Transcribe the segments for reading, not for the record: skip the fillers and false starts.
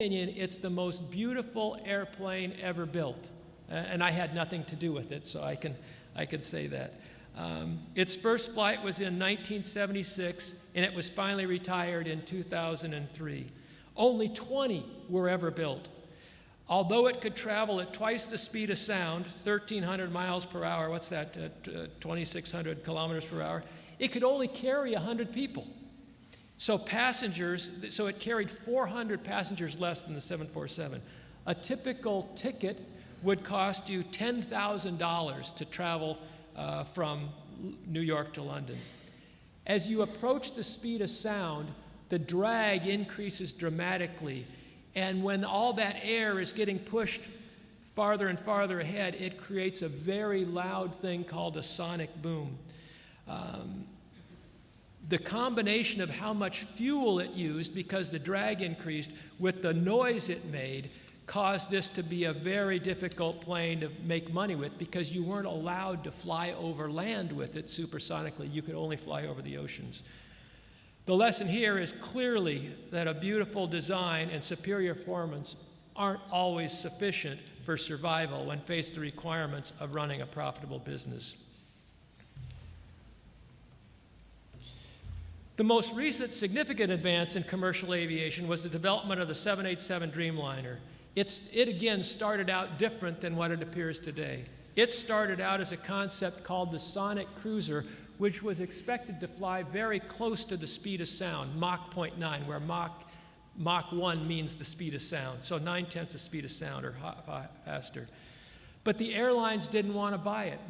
opinion, it's the most beautiful airplane ever built. And I had nothing to do with it, so I can say that. Its first flight was in 1976, and it was finally retired in 2003. Only 20 were ever built. Although it could travel at twice the speed of sound, 1,300 miles per hour, what's that, 2,600 kilometers per hour, it could only carry 100 people. So it carried 400 passengers less than the 747. A typical ticket would cost you $10,000 to travel from New York to London. As you approach the speed of sound, the drag increases dramatically. And when all that air is getting pushed farther and farther ahead, it creates a very loud thing called a sonic boom. The combination of how much fuel it used, because the drag increased, with the noise it made, caused this to be a very difficult plane to make money with, because you weren't allowed to fly over land with it supersonically. You could only fly over the oceans. The lesson here is clearly that a beautiful design and superior performance aren't always sufficient for survival when faced with the requirements of running a profitable business. The most recent significant advance in commercial aviation was the development of the 787 Dreamliner. It again started out different than what it appears today. It started out as a concept called the Sonic Cruiser, which was expected to fly very close to the speed of sound, Mach 0.9, where Mach 1 means the speed of sound, so 9/10 the speed of sound or faster. But the airlines didn't want to buy it.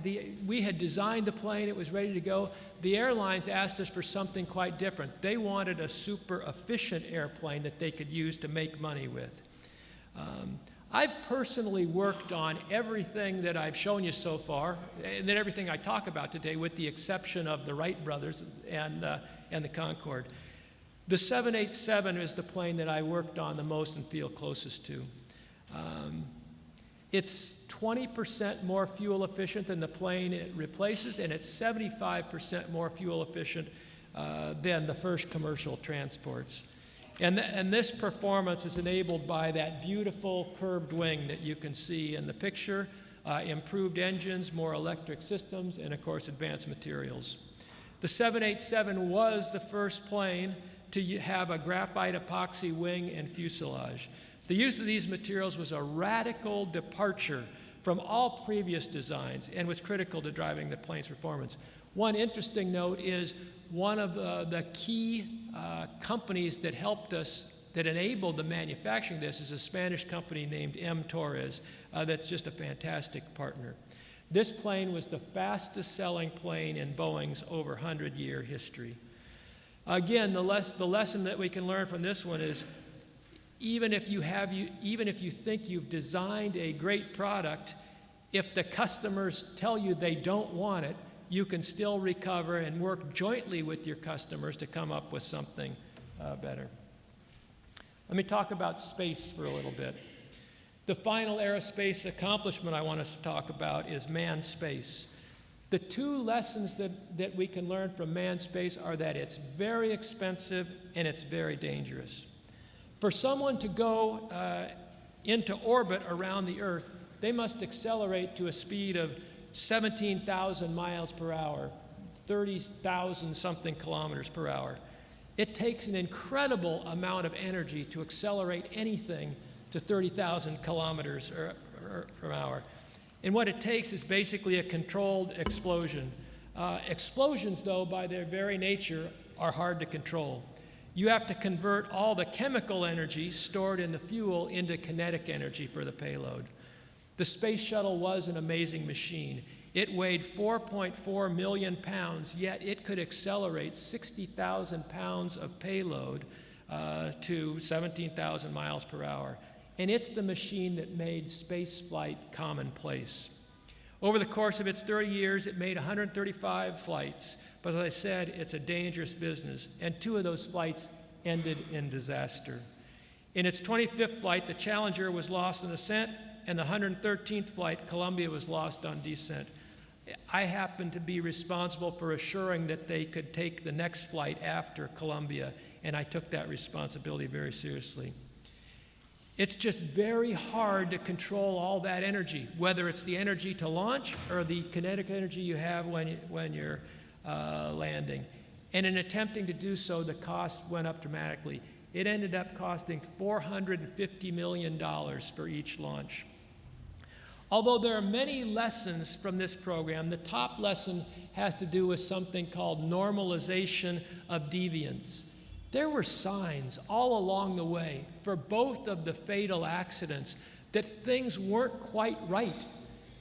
We had designed the plane, it was ready to go. The airlines asked us for something quite different. They wanted a super efficient airplane that they could use to make money with. I've personally worked on everything that I've shown you so far, and then everything I talk about today, with the exception of the Wright brothers and the Concorde. The 787 is the plane that I worked on the most and feel closest to. It's 20% more fuel efficient than the plane it replaces, and it's 75% more fuel efficient than the first commercial transports. And this performance is enabled by that beautiful curved wing that you can see in the picture, improved engines, more electric systems, and of course advanced materials. The 787 was the first plane to have a graphite epoxy wing and fuselage. The use of these materials was a radical departure from all previous designs and was critical to driving the plane's performance. One interesting note is one of the key companies that helped us, that enabled the manufacturing of this, is a Spanish company named M. Torres that's just a fantastic partner. This plane was the fastest selling plane in Boeing's over 100-year history. Again, the lesson that we can learn from this one is even if you think you've designed a great product, if the customers tell you they don't want it, you can still recover and work jointly with your customers to come up with something better. Let me talk about space for a little bit. The final aerospace accomplishment I want us to talk about is manned space. The two lessons that we can learn from manned space are that it's very expensive and it's very dangerous. For someone to go into orbit around the Earth, they must accelerate to a speed of 17,000 miles per hour, 30,000 something kilometers per hour. It takes an incredible amount of energy to accelerate anything to 30,000 kilometers per hour. And what it takes is basically a controlled explosion. Explosions, though, by their very nature, are hard to control. You have to convert all the chemical energy stored in the fuel into kinetic energy for the payload. The space shuttle was an amazing machine. It weighed 4.4 million pounds, yet it could accelerate 60,000 pounds of payload to 17,000 miles per hour. And it's the machine that made spaceflight commonplace. Over the course of its 30 years, it made 135 flights. But as I said, it's a dangerous business, and 2 of those flights ended in disaster. In its 25th flight, the Challenger was lost on ascent, and the 113th flight, Columbia, was lost on descent. I happened to be responsible for assuring that they could take the next flight after Columbia, and I took that responsibility very seriously. It's just very hard to control all that energy, whether it's the energy to launch or the kinetic energy you have when you're landing. And in attempting to do so, the cost went up dramatically. It ended up costing $450 million for each launch. Although there are many lessons from this program, the top lesson has to do with something called normalization of deviance. There were signs all along the way for both of the fatal accidents that things weren't quite right,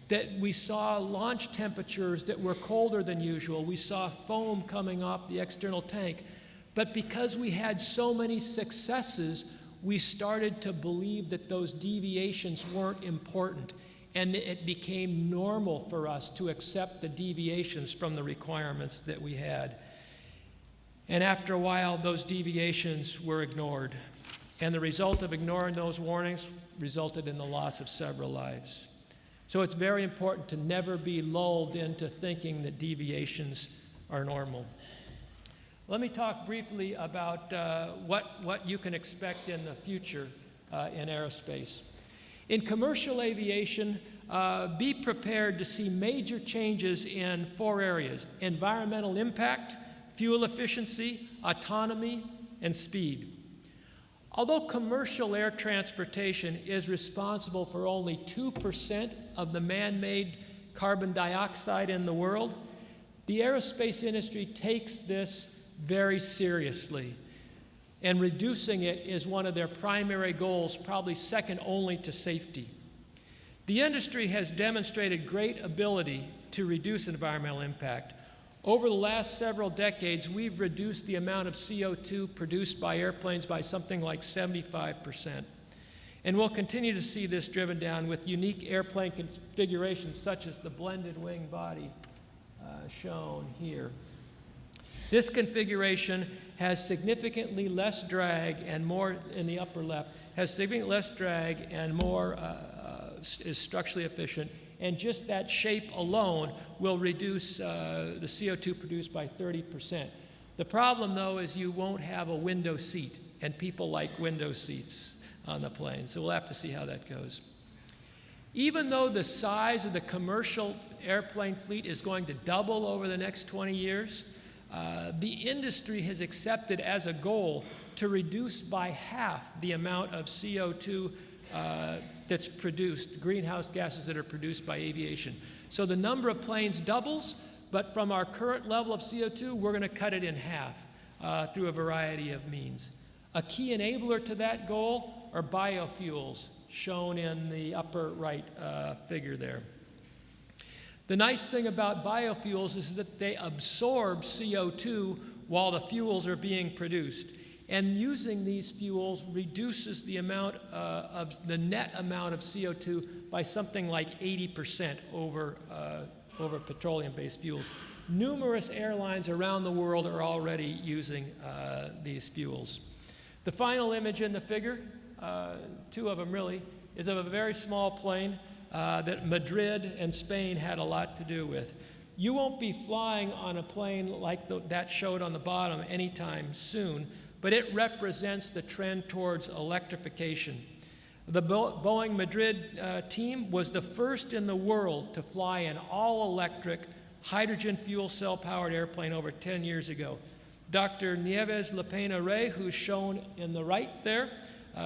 that we saw launch temperatures that were colder than usual. We saw foam coming off the external tank. But because we had so many successes, we started to believe that those deviations weren't important. And it became normal for us to accept the deviations from the requirements that we had. And after a while, those deviations were ignored. And the result of ignoring those warnings resulted in the loss of several lives. So it's very important to never be lulled into thinking that deviations are normal. Let me talk briefly about what you can expect in the future in aerospace. In commercial aviation, be prepared to see major changes in 4 areas: environmental impact, fuel efficiency, autonomy, and speed. Although commercial air transportation is responsible for only 2% of the man-made carbon dioxide in the world, the aerospace industry takes this very seriously. And reducing it is one of their primary goals, probably second only to safety. The industry has demonstrated great ability to reduce environmental impact. Over the last several decades, we've reduced the amount of CO2 produced by airplanes by something like 75%. And we'll continue to see this driven down with unique airplane configurations such as the blended wing body shown here. This configuration has significantly less drag and more, in the upper left, has significantly less drag and more is structurally efficient. And just that shape alone will reduce the CO2 produced by 30%. The problem, though, is you won't have a window seat, and people like window seats on the plane. So we'll have to see how that goes. Even though the size of the commercial airplane fleet is going to double over the next 20 years, the industry has accepted as a goal to reduce by half the amount of CO2 that's produced, greenhouse gases that are produced by aviation. So the number of planes doubles, but from our current level of CO2, we're going to cut it in half through a variety of means. A key enabler to that goal are biofuels, shown in the upper right figure there. The nice thing about biofuels is that they absorb CO2 while the fuels are being produced. And using these fuels reduces the amount of the net amount of CO2 by something like 80% over petroleum-based fuels. Numerous airlines around the world are already using these fuels. The final image in the figure, 2 of them really, is of a very small plane that Madrid and Spain had a lot to do with. You won't be flying on a plane like that showed on the bottom anytime soon, but it represents the trend towards electrification. The Boeing Madrid team was the first in the world to fly an all-electric hydrogen fuel cell-powered airplane over 10 years ago. Dr. Nieves Lapena Rey, who's shown in the right there,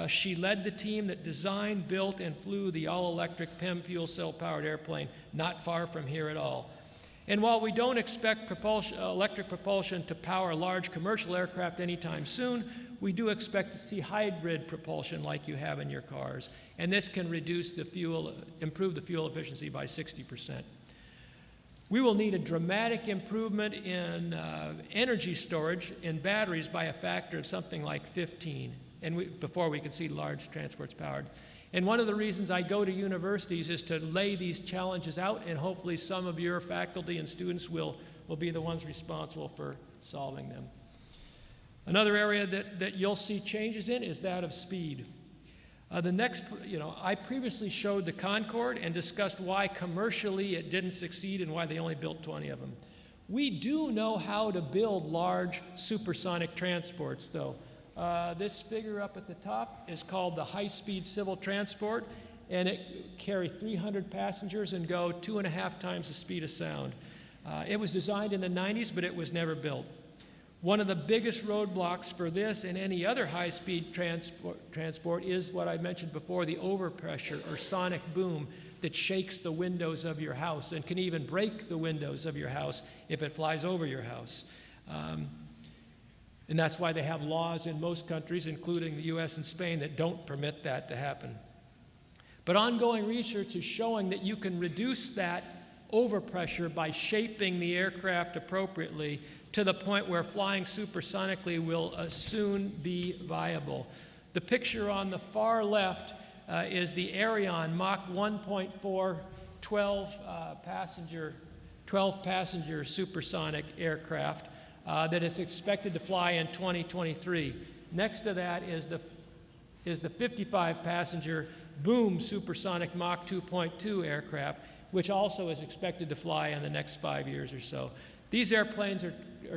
she led the team that designed, built, and flew the all-electric PEM fuel cell-powered airplane, not far from here at all. And while we don't expect electric propulsion to power large commercial aircraft anytime soon, we do expect to see hybrid propulsion like you have in your cars. And this can reduce the fuel, improve the fuel efficiency by 60%. We will need a dramatic improvement in energy storage in batteries by a factor of something like 15, before we can see large transports powered. And one of the reasons I go to universities is to lay these challenges out, and hopefully some of your faculty and students will be the ones responsible for solving them. Another area that you'll see changes in is that of speed. I previously showed the Concorde and discussed why commercially it didn't succeed and why they only built 20 of them. We do know how to build large supersonic transports, though. This figure up at the top is called the high-speed civil transport, and it carries 300 passengers and go 2.5 times the speed of sound. It was designed in the 90s, but it was never built. One of the biggest roadblocks for this and any other high-speed transport is what I mentioned before, the overpressure or sonic boom that shakes the windows of your house and can even break the windows of your house if it flies over your house. And that's why they have laws in most countries, including the US and Spain, that don't permit that to happen. But ongoing research is showing that you can reduce that overpressure by shaping the aircraft appropriately to the point where flying supersonically will soon be viable. The picture on the far left is the Ariane Mach 1.4 12 passenger supersonic aircraft that is expected to fly in 2023. Next to that is the 55 passenger Boom supersonic Mach 2.2 aircraft, which also is expected to fly in the next 5 years or so. These airplanes are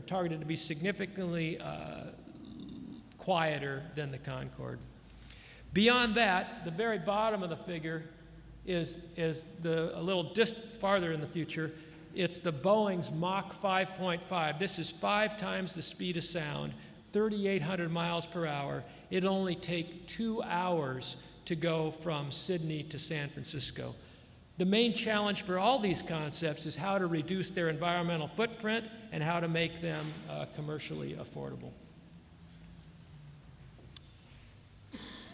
targeted to be significantly quieter than the Concorde. Beyond that, the very bottom of the figure is a little just farther in the future. It's the Boeing's Mach 5.5. This is 5 times the speed of sound, 3,800 miles per hour. It'll only take 2 hours to go from Sydney to San Francisco. The main challenge for all these concepts is how to reduce their environmental footprint and how to make them commercially affordable.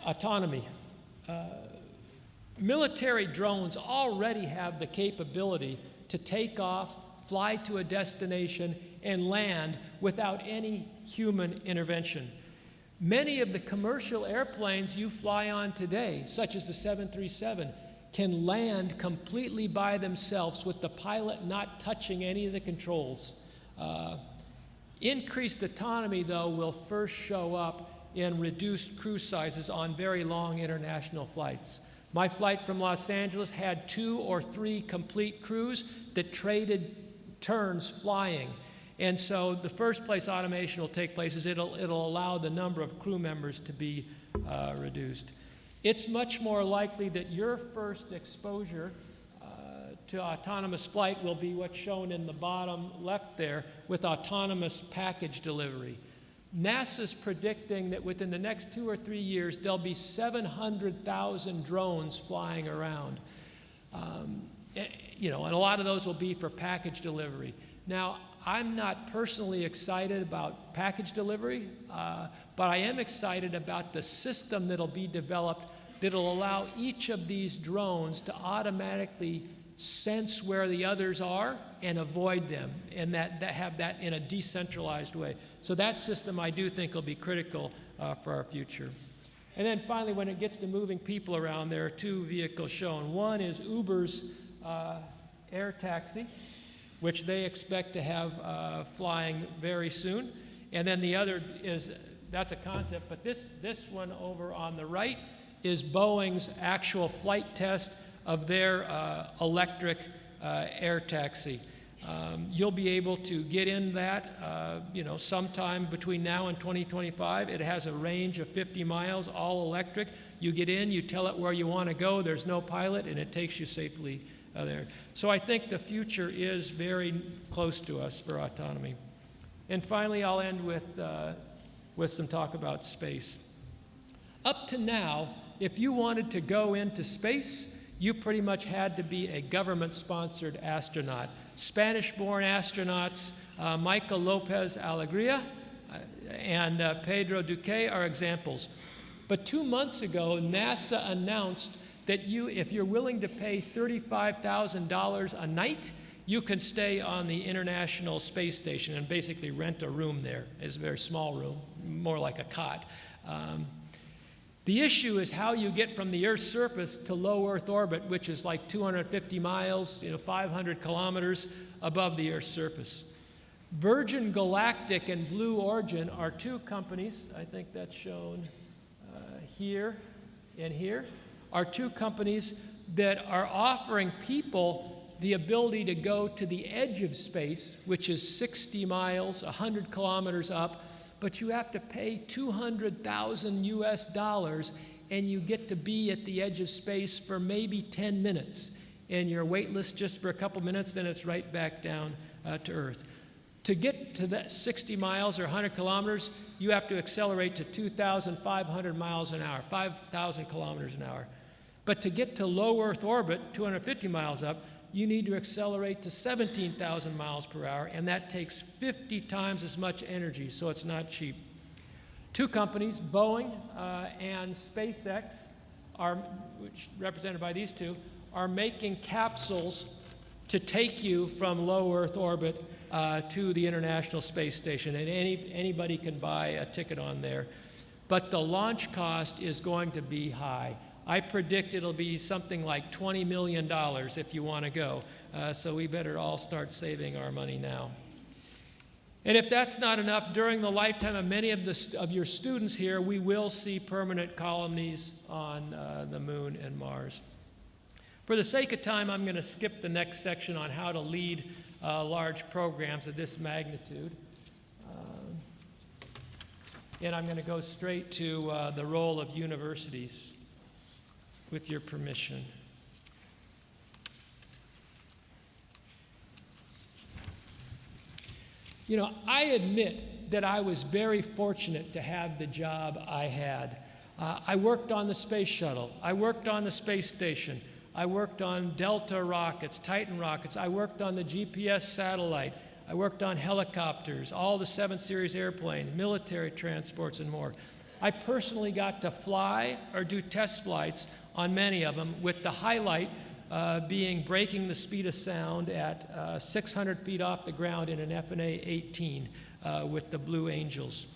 Autonomy. Military drones already have the capability to take off, fly to a destination, and land without any human intervention. Many of the commercial airplanes you fly on today, such as the 737, can land completely by themselves with the pilot not touching any of the controls. Increased autonomy, though, will first show up in reduced crew sizes on very long international flights. My flight from Los Angeles had 2 or 3 complete crews that traded turns flying. And so the first place automation will take place is it'll allow the number of crew members to be reduced. It's much more likely that your first exposure to autonomous flight will be what's shown in the bottom left there with autonomous package delivery. NASA's predicting that within the next 2 or 3 years, there'll be 700,000 drones flying around. And a lot of those will be for package delivery. Now, I'm not personally excited about package delivery, but I am excited about the system that'll be developed that'll allow each of these drones to automatically sense where the others are and avoid them, and that have that in a decentralized way. So that system, I do think, will be critical for our future. And then finally, when it gets to moving people around, there are 2 vehicles shown. One is Uber's air taxi, which they expect to have flying very soon. And then the other that's a concept, but this one over on the right is Boeing's actual flight test of their electric air taxi. You'll be able to get in that, sometime between now and 2025. It has a range of 50 miles, all electric. You get in, you tell it where you want to go, there's no pilot, and it takes you safely there. So I think the future is very close to us for autonomy. And finally, I'll end with some talk about space. Up to now, if you wanted to go into space, you pretty much had to be a government-sponsored astronaut. Spanish-born astronauts Michael Lopez Alegria and Pedro Duque are examples. But 2 months ago, NASA announced that if you're willing to pay $35,000 a night, you can stay on the International Space Station and basically rent a room there. It's a very small room, more like a cot. The issue is how you get from the Earth's surface to low Earth orbit, which is like 250 miles, 500 kilometers above the Earth's surface. Virgin Galactic and Blue Origin are 2 companies, I think that's shown here and here, are 2 companies that are offering people the ability to go to the edge of space, which is 60 miles, 100 kilometers up, but you have to pay 200,000 US dollars, and you get to be at the edge of space for maybe 10 minutes. And you're weightless just for a couple minutes, then it's right back down to Earth. To get to that 60 miles or 100 kilometers, you have to accelerate to 2,500 miles an hour, 5,000 kilometers an hour. But to get to low Earth orbit, 250 miles up, you need to accelerate to 17,000 miles per hour, and that takes 50 times as much energy, so it's not cheap. Two companies, Boeing and SpaceX, which represented by these two, are making capsules to take you from low Earth orbit to the International Space Station, and anybody can buy a ticket on there. But the launch cost is going to be high. I predict it'll be something like $20 million if you want to go. So we better all start saving our money now. And if that's not enough, during the lifetime of many of your students here, we will see permanent colonies on the moon and Mars. For the sake of time, I'm going to skip the next section on how to lead large programs of this magnitude. And I'm going to go straight to the role of universities, with your permission. You know, I admit that I was very fortunate to have the job I had. I worked on the space shuttle. I worked on the space station. I worked on Delta rockets, Titan rockets. I worked on the GPS satellite. I worked on helicopters, all the 7 Series airplanes, military transports, and more. I personally got to fly or do test flights on many of them, with the highlight being breaking the speed of sound at 600 feet off the ground in an FNA-18 with the Blue Angels.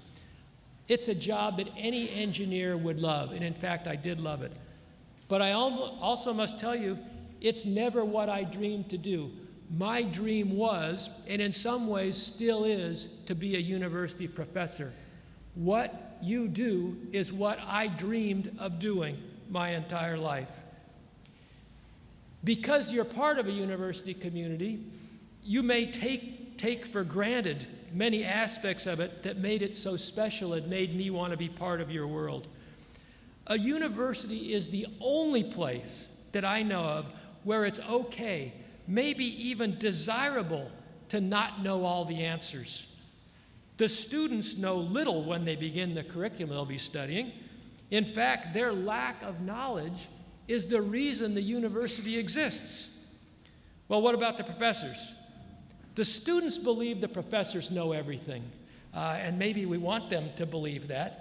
It's a job that any engineer would love, and in fact, I did love it. But I also must tell you, it's never what I dreamed to do. My dream was, and in some ways still is, to be a university professor. What you do is what I dreamed of doing my entire life. Because you're part of a university community, you may take for granted many aspects of it that made it so special. It made me want to be part of your world. A university is the only place that I know of where it's okay, maybe even desirable, to not know all the answers. The students know little when they begin the curriculum they'll be studying. In fact, their lack of knowledge is the reason the university exists. Well, what about the professors? The students believe the professors know everything, and maybe we want them to believe that.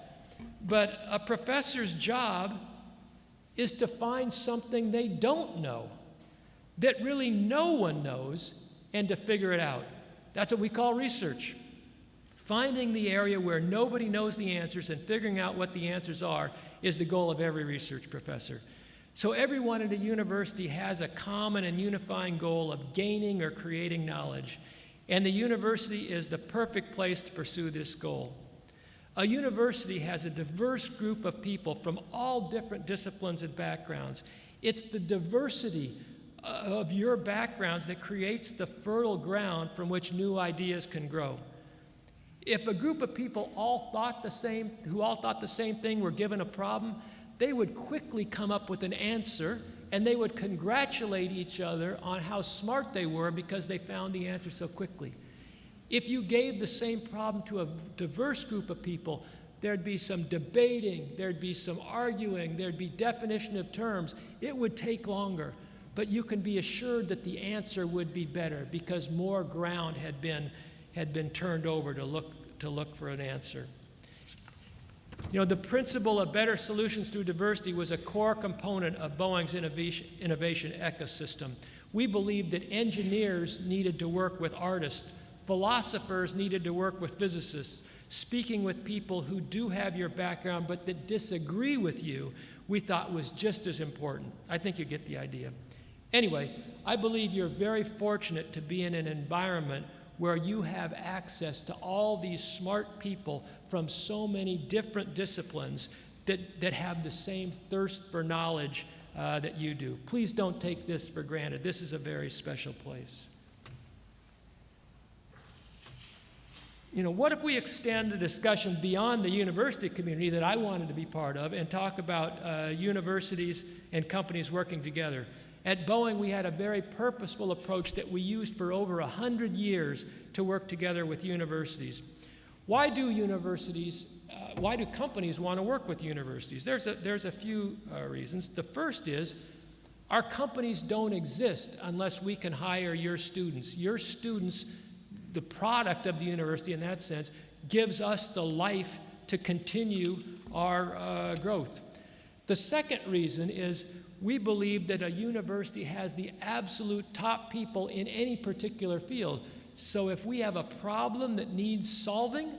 But a professor's job is to find something they don't know, that really no one knows, and to figure it out. That's what we call research. Finding the area where nobody knows the answers and figuring out what the answers are is the goal of every research professor. So everyone at a university has a common and unifying goal of gaining or creating knowledge, and the university is the perfect place to pursue this goal. A university has a diverse group of people from all different disciplines and backgrounds. It's the diversity of your backgrounds that creates the fertile ground from which new ideas can grow. If a group of people who all thought the same thing were given a problem, they would quickly come up with an answer, and they would congratulate each other on how smart they were because they found the answer so quickly. If you gave the same problem to a diverse group of people, there'd be some debating, there'd be some arguing, there'd be definition of terms. It would take longer, but you can be assured that the answer would be better because more ground had been turned over to look for an answer. You know, the principle of better solutions through diversity was a core component of Boeing's innovation ecosystem. We believed that engineers needed to work with artists, philosophers needed to work with physicists, speaking with people who do have your background but that disagree with you, we thought was just as important. I think you get the idea. Anyway, I believe you're very fortunate to be in an environment where you have access to all these smart people from so many different disciplines that have the same thirst for knowledge that you do. Please don't take this for granted. This is a very special place. what if we extend the discussion beyond the university community that I wanted to be part of and talk about universities and companies working together? At Boeing, we had a very purposeful approach that we used for over 100 years to work together with universities. Why do companies want to work with universities? There's a few reasons. The first is our companies don't exist unless we can hire your students. Your students, the product of the university in that sense, gives us the life to continue our growth. The second reason is we believe that a university has the absolute top people in any particular field. So if we have a problem that needs solving,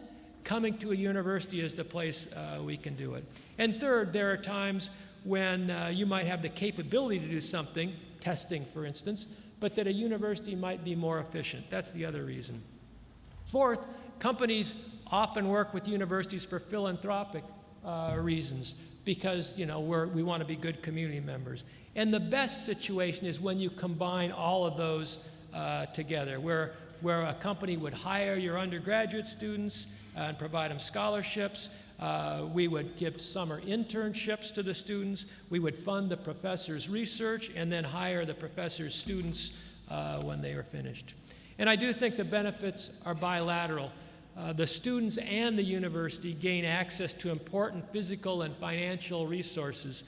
coming to a university is the place we can do it. And third, there are times when you might have the capability to do something, testing for instance, but that a university might be more efficient. That's the other reason. Fourth, companies often work with universities for philanthropic reasons because, we want to be good community members. And the best situation is when you combine all of those together, where a company would hire your undergraduate students and provide them scholarships. We would give summer internships to the students. We would fund the professors' research and then hire the professors' students when they are finished. And I do think the benefits are bilateral. The students and the university gain access to important physical and financial resources.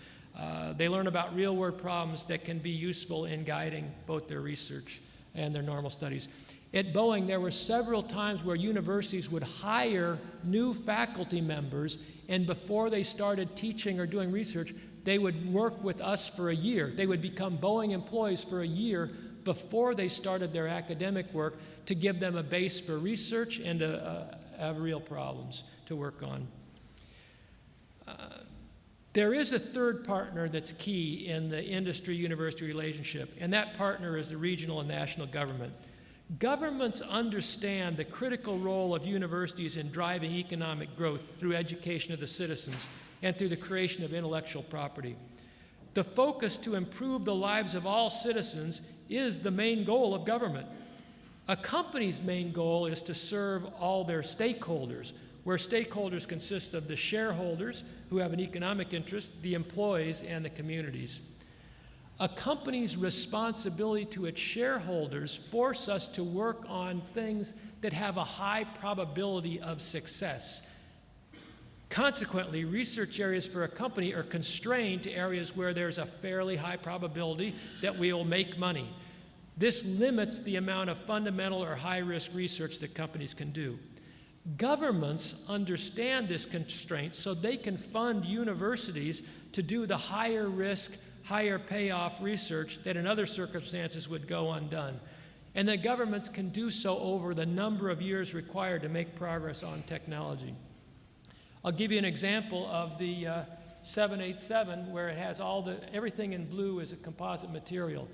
They learn about real-world problems that can be useful in guiding both their research and their normal studies. At Boeing, there were several times where universities would hire new faculty members, and before they started teaching or doing research, they would work with us for a year. They would become Boeing employees for a year before they started their academic work to give them a base for research and to have real problems to work on. There is a third partner that's key in the industry-university relationship, and that partner is the regional and national government. Governments understand the critical role of universities in driving economic growth through education of the citizens and through the creation of intellectual property. The focus to improve the lives of all citizens is the main goal of government. A company's main goal is to serve all their stakeholders, where stakeholders consist of the shareholders who have an economic interest, the employees, and the communities. A company's responsibility to its shareholders force us to work on things that have a high probability of success. Consequently, research areas for a company are constrained to areas where there's a fairly high probability that we will make money. This limits the amount of fundamental or high-risk research that companies can do. Governments understand this constraint so they can fund universities to do the higher risk, higher payoff research that in other circumstances would go undone. And that governments can do so over the number of years required to make progress on technology. I'll give you an example of the 787 where it has everything in blue is a composite material.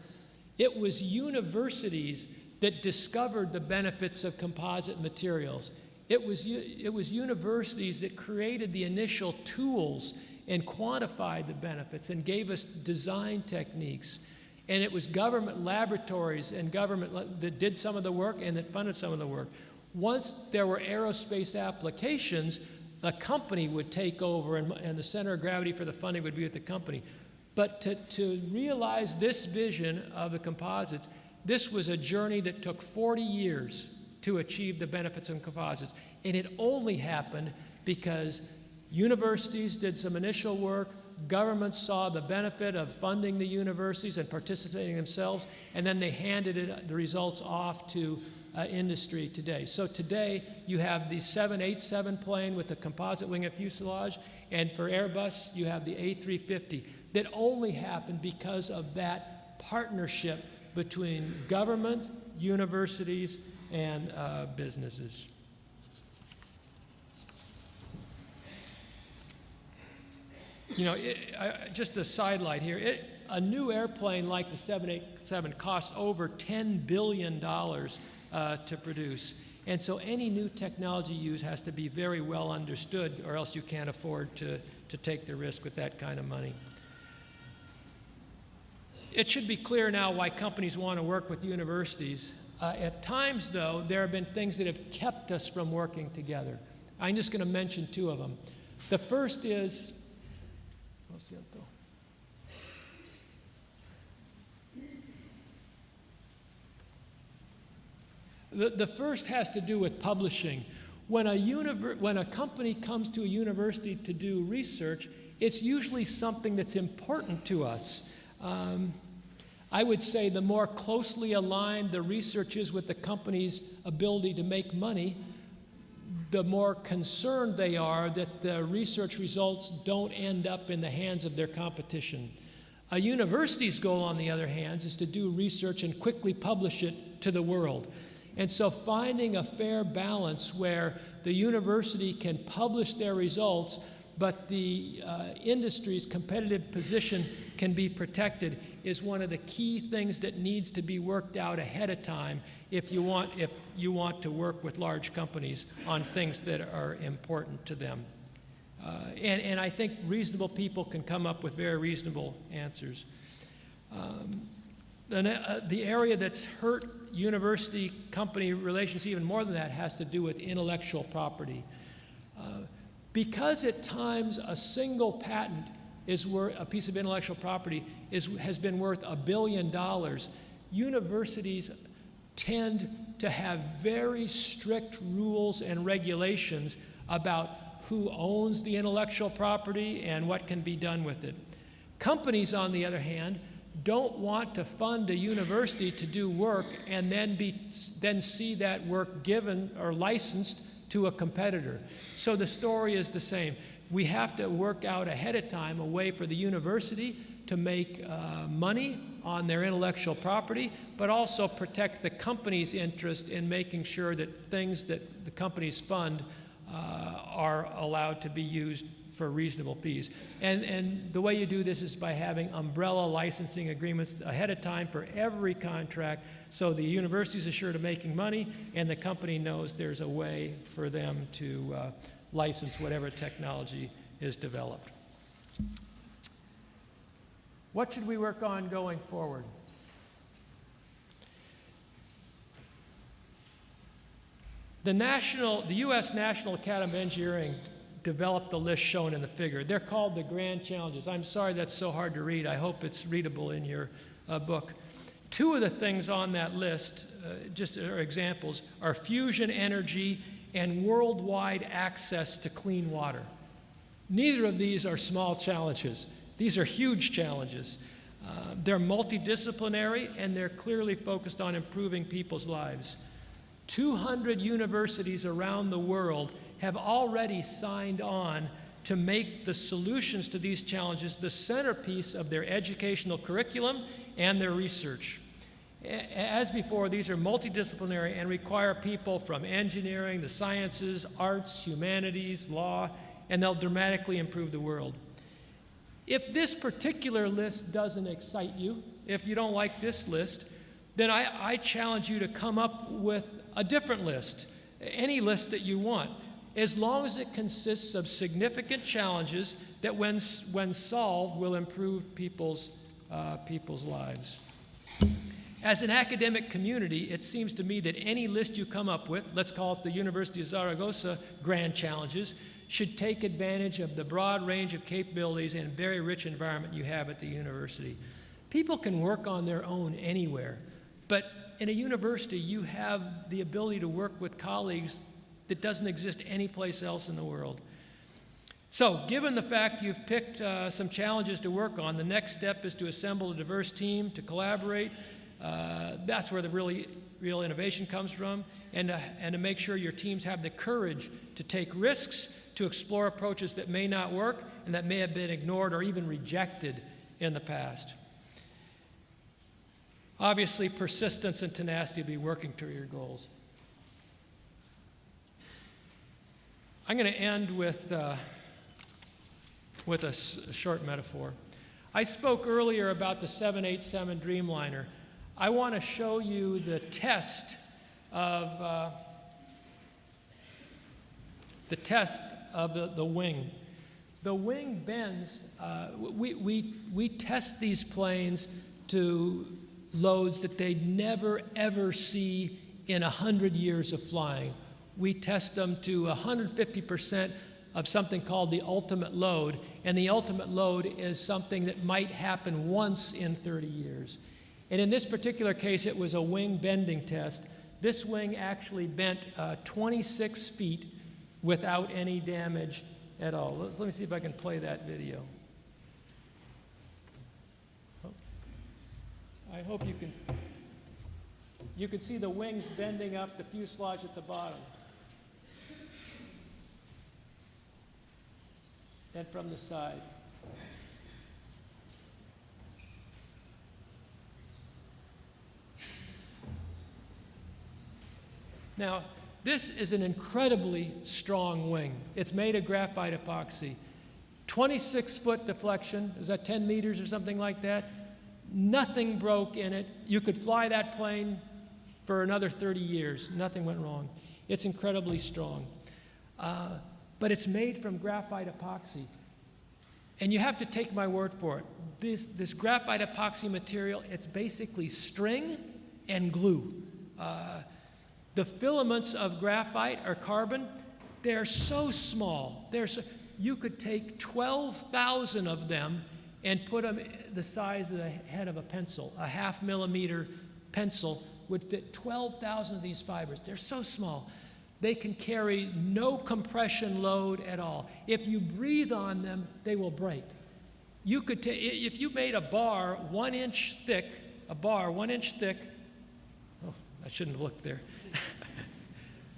It was universities that discovered the benefits of composite materials. It was universities that created the initial tools and quantified the benefits and gave us design techniques. And it was government laboratories and government that did some of the work and that funded some of the work. Once there were aerospace applications, a company would take over and the center of gravity for the funding would be with the company. But to realize this vision of the composites, this was a journey that took 40 years to achieve the benefits of composites. And it only happened because universities did some initial work, governments saw the benefit of funding the universities and participating themselves, and then they handed the results off to industry today. So today you have the 787 plane with the composite wing and fuselage, and for Airbus you have the A350. That only happened because of that partnership between government, universities, and businesses. Just a sidelight here. A new airplane like the 787 costs over $10 billion to produce. And so any new technology used has to be very well understood, or else you can't afford to take the risk with that kind of money. It should be clear now why companies want to work with universities. At times, though, there have been things that have kept us from working together. I'm just going to mention two of them. The first is, the first has to do with publishing. When a company comes to a university to do research, it's usually something that's important to us. I would say the more closely aligned the research is with the company's ability to make money, the more concerned they are that the research results don't end up in the hands of their competition. A university's goal, on the other hand, is to do research and quickly publish it to the world. And so finding a fair balance where the university can publish their results, but the industry's competitive position can be protected is one of the key things that needs to be worked out ahead of time if you want to work with large companies on things that are important to them. And I think reasonable people can come up with very reasonable answers. The area that's hurt university-company relations even more than that has to do with intellectual property. Because at times a single patent is worth, a piece of intellectual property has been worth $1 billion, universities tend to have very strict rules and regulations about who owns the intellectual property and what can be done with it. Companies, on the other hand, don't want to fund a university to do work and then see that work given or licensed to a competitor. So the story is the same. We have to work out ahead of time a way for the university to make money on their intellectual property, but also protect the company's interest in making sure that things that the companies fund are allowed to be used for reasonable fees. And the way you do this is by having umbrella licensing agreements ahead of time for every contract, so the university's assured of making money and the company knows there's a way for them to license whatever technology is developed. What should we work on going forward? The U.S. National Academy of Engineering developed the list shown in the figure. They're called the Grand Challenges. I'm sorry that's so hard to read. I hope it's readable in your book. Two of the things on that list, just are examples, are fusion energy and worldwide access to clean water. Neither of these are small challenges. These are huge challenges. They're multidisciplinary and they're clearly focused on improving people's lives. 200 universities around the world have already signed on to make the solutions to these challenges the centerpiece of their educational curriculum and their research. As before, these are multidisciplinary and require people from engineering, the sciences, arts, humanities, law, and they'll dramatically improve the world. If this particular list doesn't excite you, if you don't like this list, then I challenge you to come up with a different list, any list that you want, as long as it consists of significant challenges that when solved will improve people's lives. As an academic community, it seems to me that any list you come up with, let's call it the University of Zaragoza Grand Challenges, should take advantage of the broad range of capabilities and very rich environment you have at the university. People can work on their own anywhere, but in a university, you have the ability to work with colleagues that doesn't exist anyplace else in the world. So, given the fact you've picked some challenges to work on, the next step is to assemble a diverse team to collaborate. That's where the real innovation comes from, and to make sure your teams have the courage to take risks, to explore approaches that may not work and that may have been ignored or even rejected in the past. Obviously, persistence and tenacity will be working toward your goals. I'm going to end with a short metaphor. I spoke earlier about the 787 Dreamliner. I want to show you the test of the wing. The wing bends. We test these planes to loads that they'd never, ever see in 100 years of flying. We test them to 150% of something called the ultimate load, and the ultimate load is something that might happen once in 30 years. And in this particular case, it was a wing bending test. This wing actually bent 26 feet without any damage at all. Let me see if I can play that video. I hope you can see the wings bending up, the fuselage at the bottom. And from the side. Now, this is an incredibly strong wing. It's made of graphite epoxy. 26-foot deflection, is that 10 meters or something like that? Nothing broke in it. You could fly that plane for another 30 years. Nothing went wrong. It's incredibly strong. But it's made from graphite epoxy. And you have to take my word for it. This graphite epoxy material, it's basically string and glue. The filaments of graphite or carbon, they're so small. You could take 12,000 of them and put them the size of the head of a pencil. A 0.5 millimeter pencil would fit 12,000 of these fibers. They're so small. They can carry no compression load at all. If you breathe on them, they will break. You could if you made a bar 1 inch thick, oh, I shouldn't have looked there.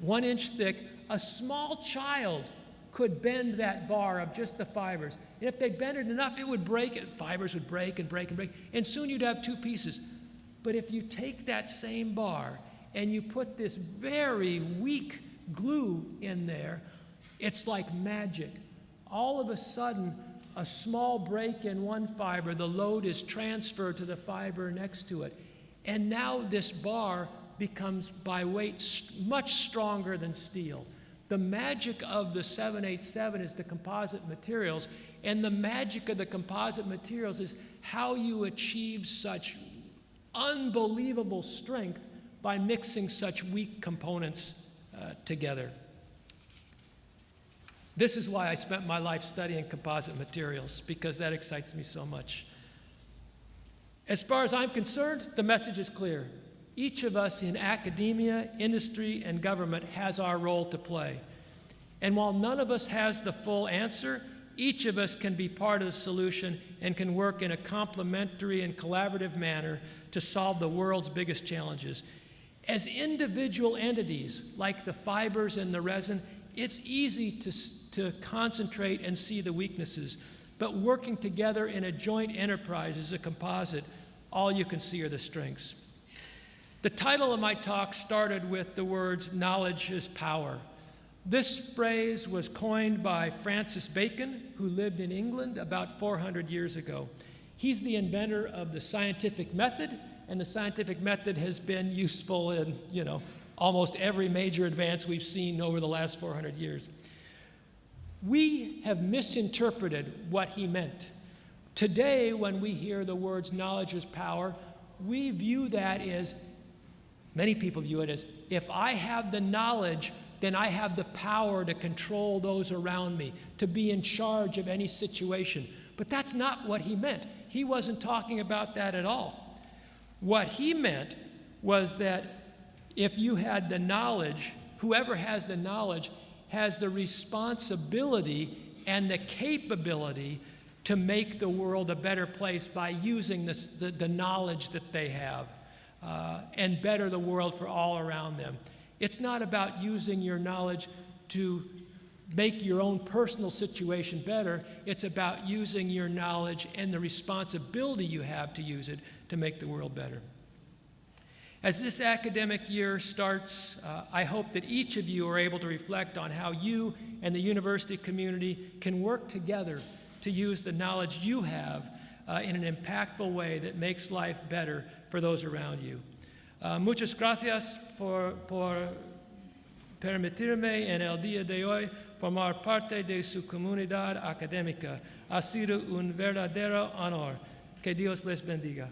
1 inch thick, a small child could bend that bar of just the fibers. And if they bent it enough, it would break. Fibers would break and break and break. And soon you'd have two pieces. But if you take that same bar and you put this very weak glue in there, it's like magic. All of a sudden, a small break in one fiber, the load is transferred to the fiber next to it. And now this bar becomes, by weight, much stronger than steel. The magic of the 787 is the composite materials, and the magic of the composite materials is how you achieve such unbelievable strength by mixing such weak components together. This is why I spent my life studying composite materials, because that excites me so much. As far as I'm concerned, the message is clear. Each of us in academia, industry, and government has our role to play. And while none of us has the full answer, each of us can be part of the solution and can work in a complementary and collaborative manner to solve the world's biggest challenges. As individual entities, like the fibers and the resin, it's easy to concentrate and see the weaknesses. But working together in a joint enterprise as a composite, all you can see are the strengths. The title of my talk started with the words, "Knowledge is power." This phrase was coined by Francis Bacon, who lived in England about 400 years ago. He's the inventor of the scientific method, and the scientific method has been useful in, almost every major advance we've seen over the last 400 years. We have misinterpreted what he meant. Today, when we hear the words knowledge is power, we view that as, many people view it as, if I have the knowledge, then I have the power to control those around me, to be in charge of any situation. But that's not what he meant. He wasn't talking about that at all. What he meant was that if you had the knowledge, whoever has the knowledge has the responsibility and the capability to make the world a better place by using the knowledge that they have and better the world for all around them. It's not about using your knowledge to make your own personal situation better. It's about using your knowledge and the responsibility you have to use it to make the world better. As this academic year starts, I hope that each of you are able to reflect on how you and the university community can work together to use the knowledge you have in an impactful way that makes life better for those around you. Muchas gracias por permitirme en el día de hoy formar parte de su comunidad académica. Ha sido un verdadero honor. Que Dios les bendiga.